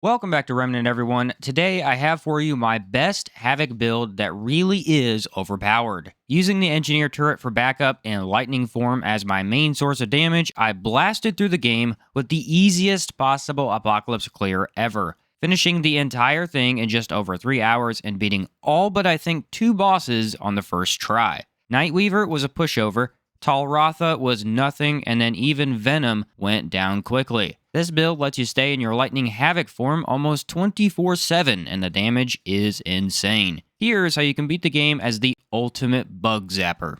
Welcome back to Remnant, everyone. Today, I have for you my best Havoc build that really is overpowered. Using the Engineer turret for backup and Lightning form as my main source of damage, I blasted through the game with the easiest possible Apocalypse clear ever, finishing the entire thing in just over 3 hours and beating all but I think 2 bosses on the first try. Nightweaver was a pushover, Talratha was nothing, and then even Venom went down quickly. This build lets you stay in your Lightning Havoc form almost 24/7, and the damage is insane. Here's how you can beat the game as the ultimate bug zapper.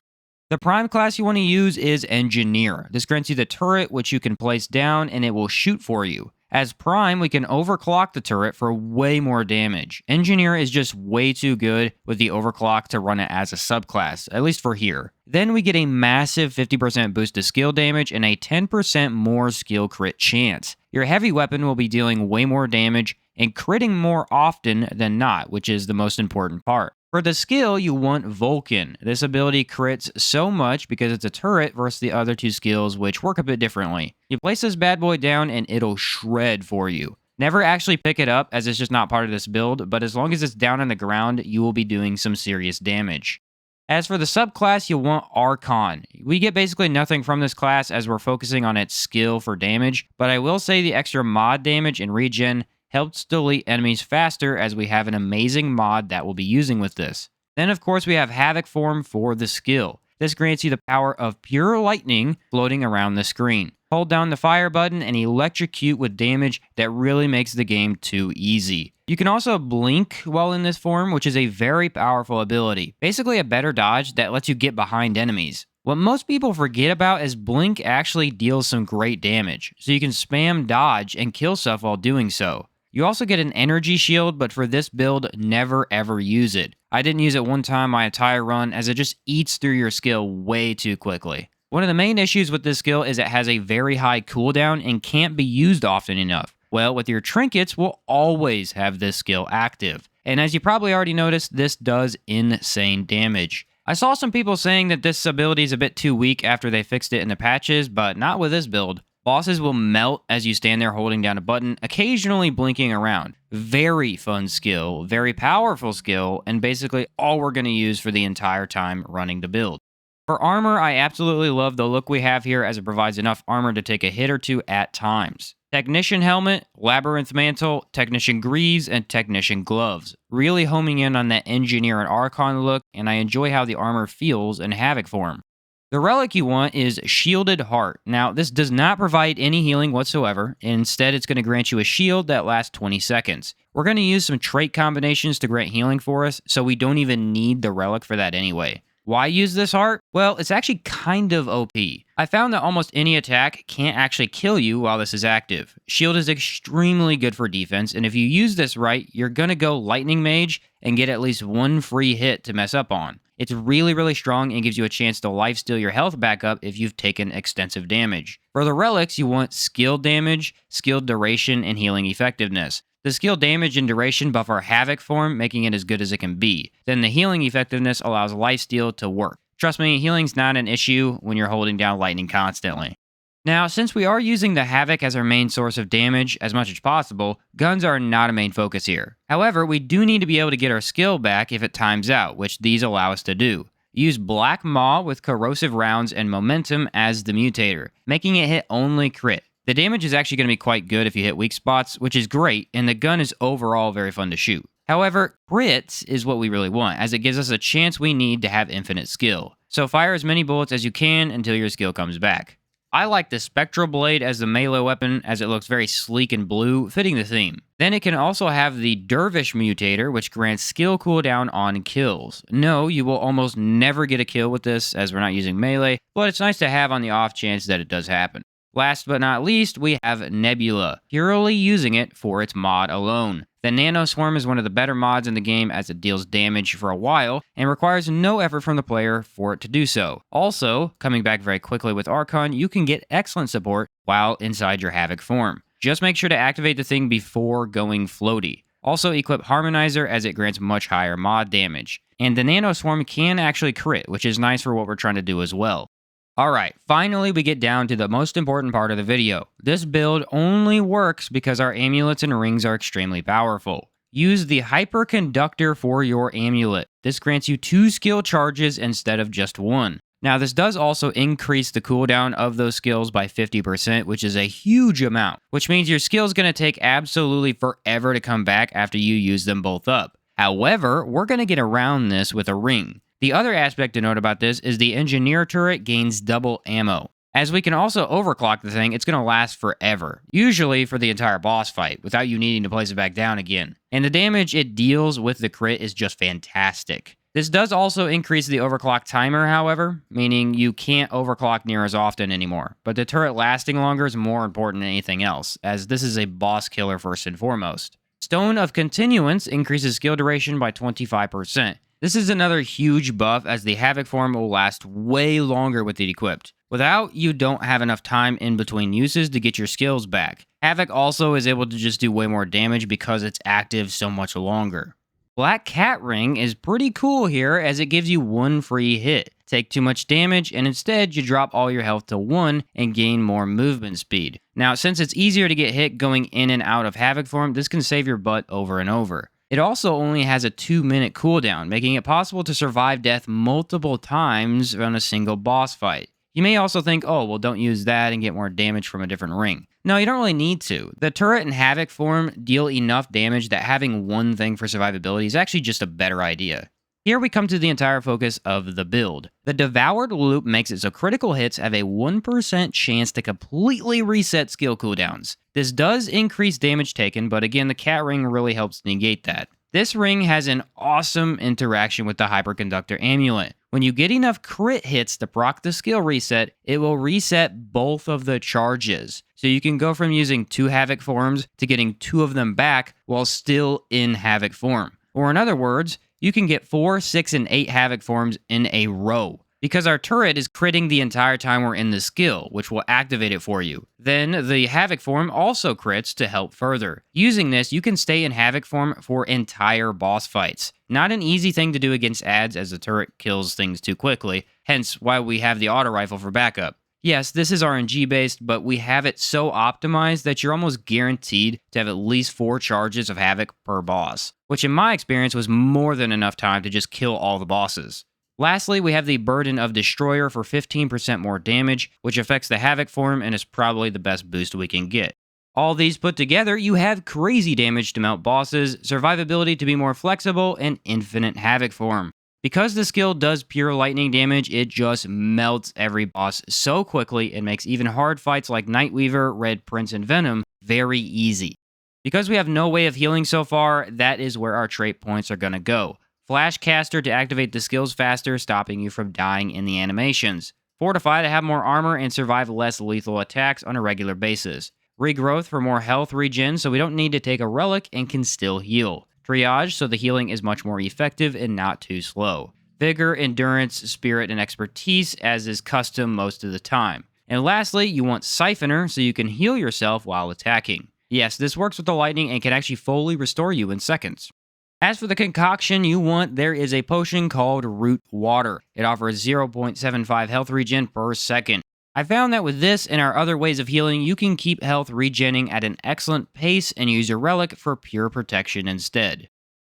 The prime class you want to use is Engineer. This grants you the turret, which you can place down and it will shoot for you. As prime, we can overclock the turret for way more damage. Engineer is just way too good with the overclock to run it as a subclass, at least for here. Then we get a massive 50% boost to skill damage and a 10% more skill crit chance. Your heavy weapon will be dealing way more damage and critting more often than not, which is the most important part. For the skill, you want Vulcan. This ability crits so much because it's a turret versus the other 2 skills, which work a bit differently. You place this bad boy down and it'll shred for you. Never actually pick it up as it's just not part of this build, but as long as it's down on the ground, you will be doing some serious damage. As for the subclass, you'll want Archon. We get basically nothing from this class as we're focusing on its skill for damage, but I will say the extra mod damage and regen helps delete enemies faster as we have an amazing mod that we'll be using with this. Then of course we have Havoc form for the skill. This grants you the power of pure lightning floating around the screen. Hold down the fire button and electrocute with damage that really makes the game too easy. You can also blink while in this form, which is a very powerful ability. Basically a better dodge that lets you get behind enemies. What most people forget about is blink actually deals some great damage, so you can spam dodge and kill stuff while doing so. You also get an energy shield, but for this build, never ever use it. I didn't use it one time my entire run as it just eats through your skill way too quickly. One of the main issues with this skill is it has a very high cooldown and can't be used often enough. Well, with your trinkets, we'll always have this skill active. And as you probably already noticed, this does insane damage. I saw some people saying that this ability is a bit too weak after they fixed it in the patches, but not with this build. Bosses will melt as you stand there holding down a button, occasionally blinking around. Very fun skill, very powerful skill, and basically all we're going to use for the entire time running the build. For armor, I absolutely love the look we have here as it provides enough armor to take a hit or two at times. Technician helmet, labyrinth mantle, technician greaves, and technician gloves. Really homing in on that engineer and archon look, and I enjoy how the armor feels in Havoc form. The relic you want is Shielded Heart. Now, this does not provide any healing whatsoever. Instead, it's going to grant you a shield that lasts 20 seconds. We're going to use some trait combinations to grant healing for us, so we don't even need the relic for that anyway. Why use this heart? Well, it's actually kind of OP. I found that almost any attack can't actually kill you while this is active. Shield is extremely good for defense, and if you use this right, you're going to go Lightning Mage and get at least 1 free hit to mess up on. It's really strong and gives you a chance to lifesteal your health back up if you've taken extensive damage. For the relics, you want skilled damage, skilled duration, and healing effectiveness. The skill damage and duration buff our Havoc form, making it as good as it can be. Then the healing effectiveness allows lifesteal to work. Trust me, healing's not an issue when you're holding down lightning constantly. Now, since we are using the Havoc as our main source of damage as much as possible, guns are not a main focus here. However, we do need to be able to get our skill back if it times out, which these allow us to do. Use Black Maw with corrosive rounds and momentum as the mutator, making it hit only crit. The damage is actually going to be quite good if you hit weak spots, which is great, and the gun is overall very fun to shoot. However, crits is what we really want, as it gives us a chance we need to have infinite skill. So fire as many bullets as you can until your skill comes back. I like the Spectral Blade as the melee weapon as it looks very sleek and blue, fitting the theme. Then it can also have the Dervish Mutator, which grants skill cooldown on kills. No, you will almost never get a kill with this as we're not using melee, but it's nice to have on the off chance that it does happen. Last but not least, we have Nebula, purely using it for its mod alone. The Nano Swarm is one of the better mods in the game as it deals damage for a while and requires no effort from the player for it to do so. Also, coming back very quickly with Archon, you can get excellent support while inside your Havoc form. Just make sure to activate the thing before going floaty. Also equip Harmonizer as it grants much higher mod damage. And the Nano Swarm can actually crit, which is nice for what we're trying to do as well. Alright, finally we get down to the most important part of the video. This build only works because our amulets and rings are extremely powerful. Use the hyperconductor for your amulet. This grants you 2 skill charges instead of just 1. Now this does also increase the cooldown of those skills by 50%, which is a huge amount, which means your skill is going to take absolutely forever to come back after you use them both up. However, we're going to get around this with a ring. The other aspect to note about this is the engineer turret gains double ammo. As we can also overclock the thing, it's going to last forever, usually for the entire boss fight, without you needing to place it back down again. And the damage it deals with the crit is just fantastic. This does also increase the overclock timer, however, meaning you can't overclock near as often anymore. But the turret lasting longer is more important than anything else, as this is a boss killer first and foremost. Stone of Continuance increases skill duration by 25%. This is another huge buff, as the Havoc form will last way longer with it equipped. Without, you don't have enough time in between uses to get your skills back. Havoc also is able to just do way more damage because it's active so much longer. Black Cat Ring is pretty cool here, as it gives you 1 free hit. Take too much damage, and instead you drop all your health to 1 and gain more movement speed. Now, since it's easier to get hit going in and out of Havoc form, this can save your butt over and over. It also only has a 2-minute cooldown, making it possible to survive death multiple times on a single boss fight. You may also think, oh, well, don't use that and get more damage from a different ring. No, you don't really need to. The turret and Havoc form deal enough damage that having one thing for survivability is actually just a better idea. Here we come to the entire focus of the build. The Devoured loop makes it so critical hits have a 1% chance to completely reset skill cooldowns. This does increase damage taken, but again, the cat ring really helps negate that. This ring has an awesome interaction with the Hyperconductor Amulet. When you get enough crit hits to proc the skill reset, it will reset both of the charges. So you can go from using 2 Havoc forms to getting 2 of them back while still in Havoc form. Or in other words, you can get 4, 6, and 8 Havoc forms in a row, because our turret is critting the entire time we're in the skill, which will activate it for you. Then the Havoc form also crits to help further. Using this, you can stay in Havoc form for entire boss fights. Not an easy thing to do against adds, as the turret kills things too quickly, hence why we have the auto rifle for backup. Yes, this is RNG based, but we have it so optimized that you're almost guaranteed to have at least 4 charges of Havoc per boss, which in my experience was more than enough time to just kill all the bosses. Lastly, we have the Burden of Destroyer for 15% more damage, which affects the Havoc form and is probably the best boost we can get. All these put together, you have crazy damage to melt bosses, survivability to be more flexible, and infinite Havoc form. Because the skill does pure lightning damage, it just melts every boss so quickly and makes even hard fights like Nightweaver, Red Prince, and Venom very easy. Because we have no way of healing so far, that is where our trait points are going to go. Flash Caster to activate the skills faster, stopping you from dying in the animations. Fortify to have more armor and survive less lethal attacks on a regular basis. Regrowth for more health regen, so we don't need to take a relic and can still heal. Triage, so the healing is much more effective and not too slow. Vigor, Endurance, Spirit, and Expertise, as is custom most of the time. And lastly, you want Siphoner, so you can heal yourself while attacking. Yes, this works with the lightning and can actually fully restore you in seconds. As for the concoction you want, there is a potion called Root Water. It offers 0.75 health regen per second. I found that with this and our other ways of healing, you can keep health regenning at an excellent pace and use your relic for pure protection instead.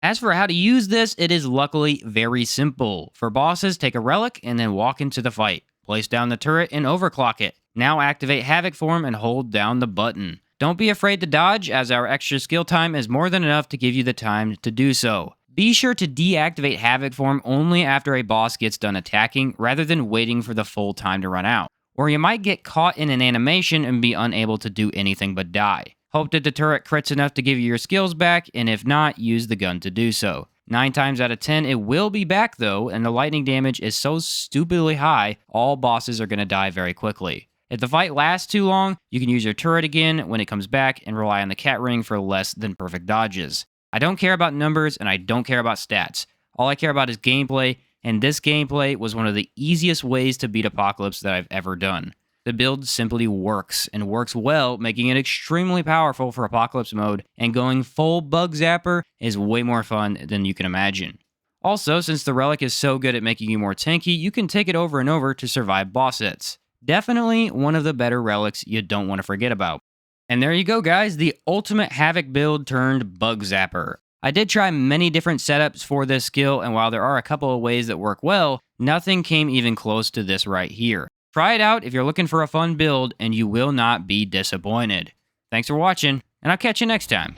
As for how to use this, it is luckily very simple. For bosses, take a relic and then walk into the fight. Place down the turret and overclock it. Now activate Havoc form and hold down the button. Don't be afraid to dodge, as our extra skill time is more than enough to give you the time to do so. Be sure to deactivate Havoc form only after a boss gets done attacking, rather than waiting for the full time to run out, or you might get caught in an animation and be unable to do anything but die. Hope that the turret crits enough to give you your skills back, and if not, use the gun to do so. 9 times out of 10, it will be back though, and the lightning damage is so stupidly high, all bosses are going to die very quickly. If the fight lasts too long, you can use your turret again when it comes back and rely on the cat ring for less than perfect dodges. I don't care about numbers and I don't care about stats. All I care about is gameplay, and this gameplay was one of the easiest ways to beat Apocalypse that I've ever done. The build simply works, and works well, making it extremely powerful for Apocalypse mode, and going full bug zapper is way more fun than you can imagine. Also, since the Relic is so good at making you more tanky, you can take it over and over to survive boss hits. Definitely one of the better relics you don't want to forget about. And there you go, guys, the ultimate Havoc build turned Bug Zapper. I did try many different setups for this skill, and while there are a couple of ways that work well, nothing came even close to this right here. Try it out if you're looking for a fun build, and you will not be disappointed. Thanks for watching, and I'll catch you next time.